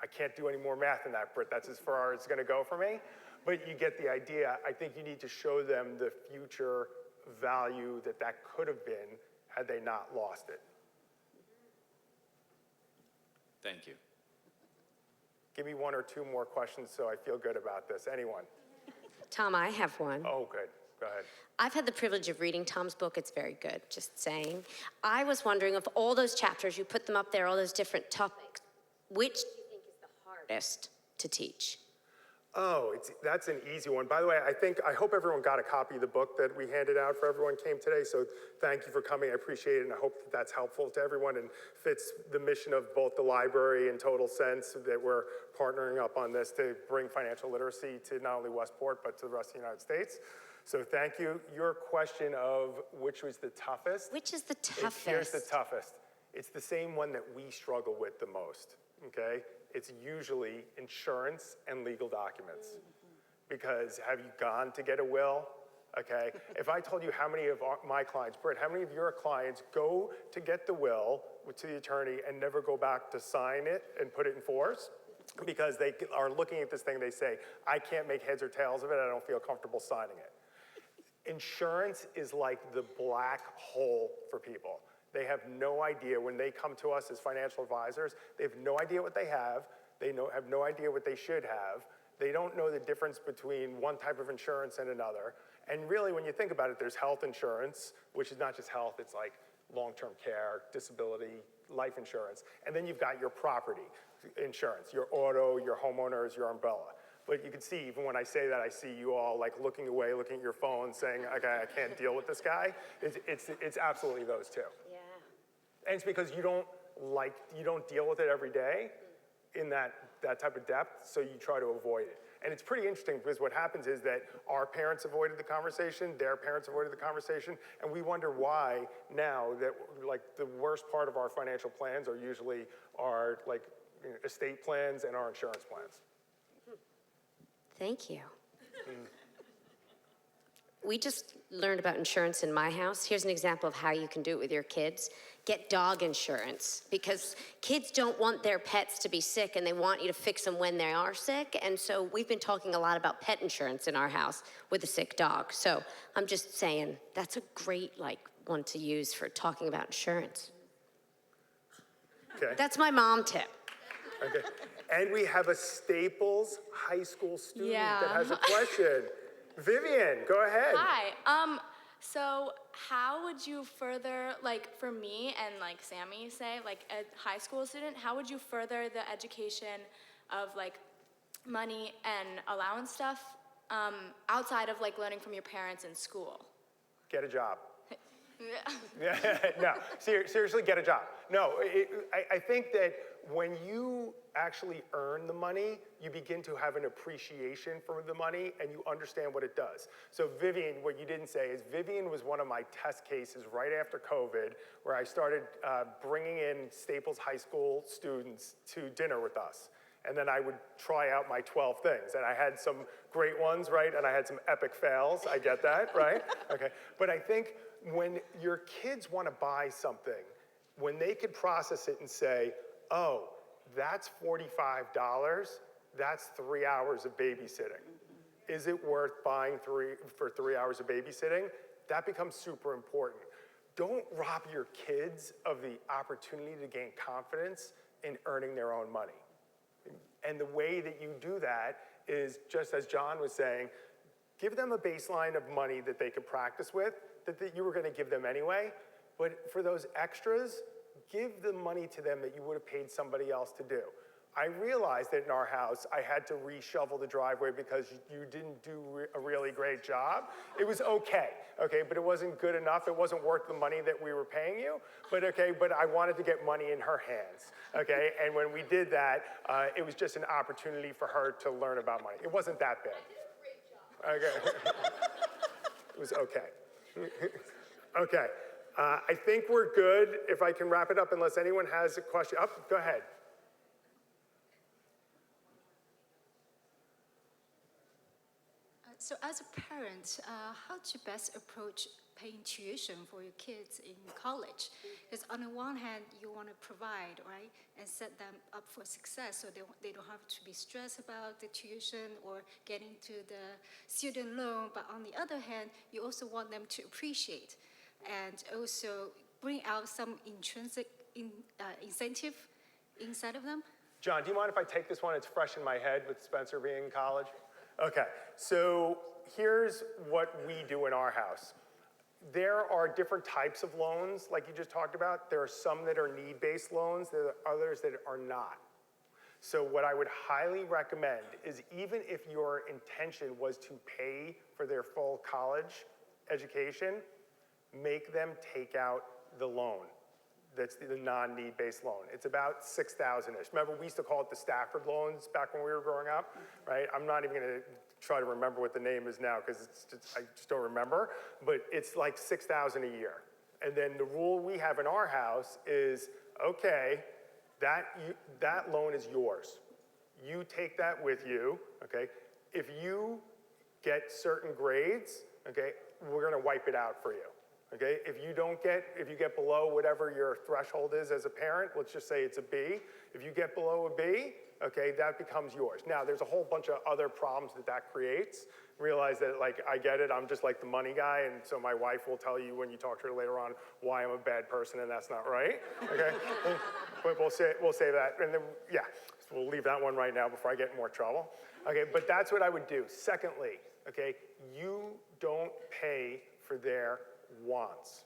D: I can't do any more math than that, Britt. That's as far as it's going to go for me. But you get the idea. I think you need to show them the future value that could have been had they not lost it.
I: Thank you.
D: Give me 1 or 2 more questions so I feel good about this. Anyone?
E: Tom, I have one.
D: Oh, good. Go ahead.
E: I've had the privilege of reading Tom's book. It's very good, just saying. I was wondering, of all those chapters, you put them up there, all those different topics, which do you think is the hardest to teach?
D: Oh, that's an easy one. By the way, I hope everyone got a copy of the book that we handed out for everyone came today. So thank you for coming. I appreciate it, and I hope that that's helpful to everyone and fits the mission of both the library and Total Sense that we're partnering up on this to bring financial literacy to not only Westport, but to the rest of the United States. So thank you. Your question of which was the toughest?
E: Which is the toughest?
D: Here's the toughest. It's the same one that we struggle with the most, okay? It's usually insurance and legal documents. Because have you gone to get a will? Okay, if I told you how many of my clients, Britt, how many of your clients go to get the will to the attorney and never go back to sign it and put it in force? Because they are looking at this thing, they say, I can't make heads or tails of it, I don't feel comfortable signing it. Insurance is like the black hole for people. They have no idea when they come to us as financial advisors, they have no idea what they have have no idea what they should have. They don't know the difference between one type of insurance and another. And really, when you think about it, there's health insurance, which is not just health, it's like long-term care, disability, life insurance. And then you've got your property insurance, your auto, your homeowners, your umbrella. But you can see, even when I say that, I see you all like looking away, looking at your phone, saying, okay, I can't deal with this guy. It's absolutely those two.
E: Yeah.
D: And it's because you don't deal with it every day in that type of depth, so you try to avoid it. And it's pretty interesting because what happens is that our parents avoided the conversation, their parents avoided the conversation, and we wonder why now that like the worst part of our financial plans are usually our like estate plans and our insurance plans.
E: Thank you. We just learned about insurance in my house. Here's an example of how you can do it with your kids. Get dog insurance, because kids don't want their pets to be sick and they want you to fix them when they are sick. And so we've been talking a lot about pet insurance in our house with a sick dog. So I'm just saying that's a great one to use for talking about insurance.
D: Okay.
E: That's my mom tip.
D: Okay. And we have a Staples High School student
J: Yeah.
D: that has a question. Vivian, go ahead.
J: Hi. So how would you further, for me and Sammy, say, a high school student, how would you further the education of money and allowance stuff outside of learning from your parents in school?
D: Get a job. No, seriously, get a job. No, I think that when you actually earn the money, you begin to have an appreciation for the money and you understand what it does. So Vivian, what you didn't say is Vivian was one of my test cases right after COVID where I started bringing in Staples High School students to dinner with us. And then I would try out my 12 things. And I had some great ones, right? And I had some epic fails, I get that, right? Okay, but I think when your kids want to buy something, when they could process it and say, oh, that's $45, that's 3 hours of babysitting. Is it worth buying for 3 hours of babysitting? That becomes super important. Don't rob your kids of the opportunity to gain confidence in earning their own money. And the way that you do that is, just as John was saying, give them a baseline of money that they could practice with, that you were going to give them anyway. But for those extras, give the money to them that you would have paid somebody else to do. I realized that in our house, I had to reshovel the driveway because you didn't do a really great job. It was okay, but it wasn't good enough. It wasn't worth the money that we were paying you, but I wanted to get money in her hands, And when we did that, it was just an opportunity for her to learn about money. It wasn't that bad. I did a great job. It was okay. Okay, I think we're good. If I can wrap it up, unless anyone has a question. Go ahead.
K: So as a parent, how to best approach paying tuition for your kids in college? Because on the one hand, you want to provide, right, and set them up for success so they don't have to be stressed about the tuition or getting to the student loan. But on the other hand, you also want them to appreciate and also bring out some intrinsic incentive inside of them.
D: John, do you mind if I take this one? It's fresh in my head with Spencer being in college. Okay, so here's what we do in our house. There are different types of loans, like you just talked about. There are some that are need-based loans, there are others that are not. So what I would highly recommend is even if your intention was to pay for their full college education, make them take out the loan. That's the non-need-based loan. It's about $6,000-ish. Remember, we used to call it the Stafford loans back when we were growing up, right? I'm not even gonna try to remember what the name is now because I just don't remember, but it's like $6,000 a year. And then the rule we have in our house is, okay, that loan is yours. You take that with you, okay? If you get certain grades, okay, we're gonna wipe it out for you. Okay, if you get below whatever your threshold is as a parent, let's just say it's a B. If you get below a B, okay, that becomes yours. Now, there's a whole bunch of other problems that creates. Realize that, I get it, I'm just like the money guy, and so my wife will tell you when you talk to her later on why I'm a bad person, and that's not right, okay? But we'll say that, and then, yeah, so we'll leave that one right now before I get in more trouble. Okay, but that's what I would do. Secondly, okay, you don't pay for their wants,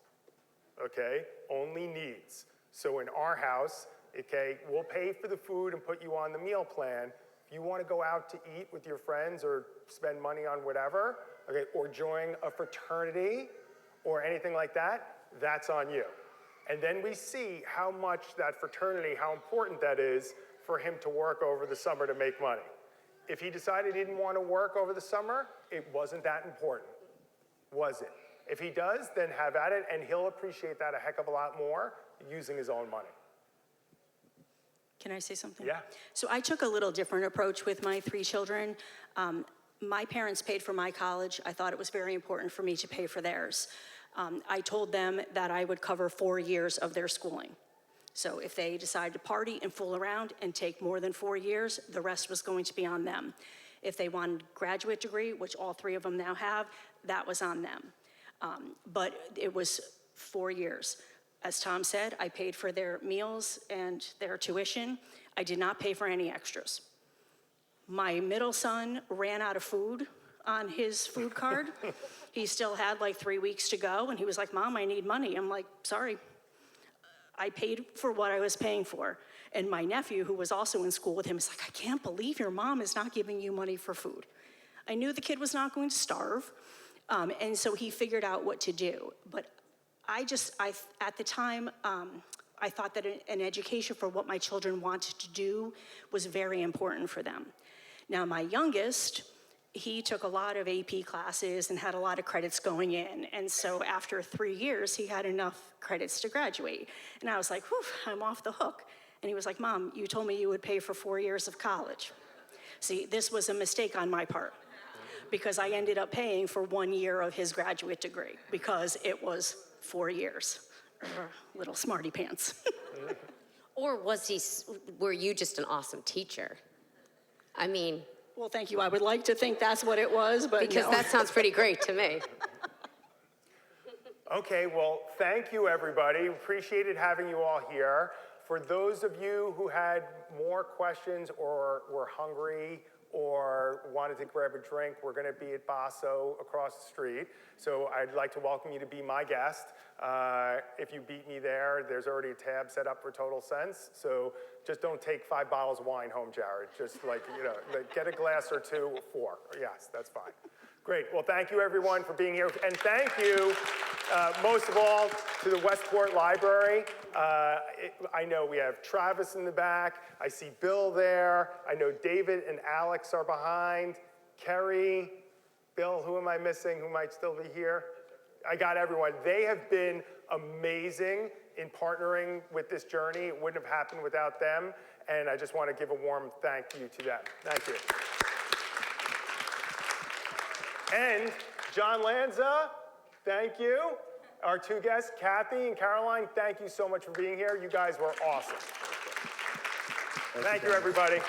D: okay? Only needs. So in our house, okay, we'll pay for the food and put you on the meal plan. If you want to go out to eat with your friends or spend money on whatever, okay, or join a fraternity or anything like that, that's on you. And then we see how much that fraternity, how important that is for him to work over the summer to make money. If he decided he didn't want to work over the summer, it wasn't that important, was it? If he does, then have at it, and he'll appreciate that a heck of a lot more using his own money.
F: Can I say something?
D: Yeah.
F: So I took a little different approach with my 3 children. My parents paid for my college. I thought it was very important for me to pay for theirs. I told them that I would cover 4 years of their schooling. So if they decided to party and fool around and take more than 4 years, the rest was going to be on them. If they wanted a graduate degree, which all 3 of them now have, that was on them. But it was 4 years. As Tom said, I paid for their meals and their tuition. I did not pay for any extras. My middle son ran out of food on his food card. He still had like 3 weeks to go, and he was like, Mom, I need money. I'm like, sorry. I paid for what I was paying for. And my nephew, who was also in school with him, is like, I can't believe your mom is not giving you money for food. I knew the kid was not going to starve, and so he figured out what to do. But at the time, I thought that an education for what my children wanted to do was very important for them. Now, my youngest, he took a lot of AP classes and had a lot of credits going in. And so after 3 years, he had enough credits to graduate. And I was like, whew, I'm off the hook. And he was like, Mom, you told me you would pay for 4 years of college. See, this was a mistake on my part, because I ended up paying for 1 year of his graduate degree because it was 4 years. Little smarty pants.
E: Or were you just an awesome teacher? I mean...
F: Well, thank you. I would like to think that's what it was, but
E: because
F: no.
E: that sounds pretty great to me.
D: Okay, well, thank you, everybody. Appreciated having you all here. For those of you who had more questions or were hungry or wanted to grab a drink, we're going to be at Basso across the street. So I'd like to welcome you to be my guest. If you beat me there, there's already a tab set up for Total Sense. So just don't take 5 bottles of wine home, Jared. Just like, get a glass or 2, 4. Yes, that's fine. Great. Well, thank you, everyone, for being here. And thank you, most of all, to the Westport Library. I know we have Travis in the back. I see Bill there. I know David and Alex are behind. Kerry, Bill, who am I missing? Who might still be here? I got everyone. They have been amazing in partnering with this journey. It wouldn't have happened without them. And I just want to give a warm thank you to them. Thank you. And John Lanza, thank you. Our 2 guests, Kathy and Caroline, thank you so much for being here. You guys were awesome. Thank you, everybody.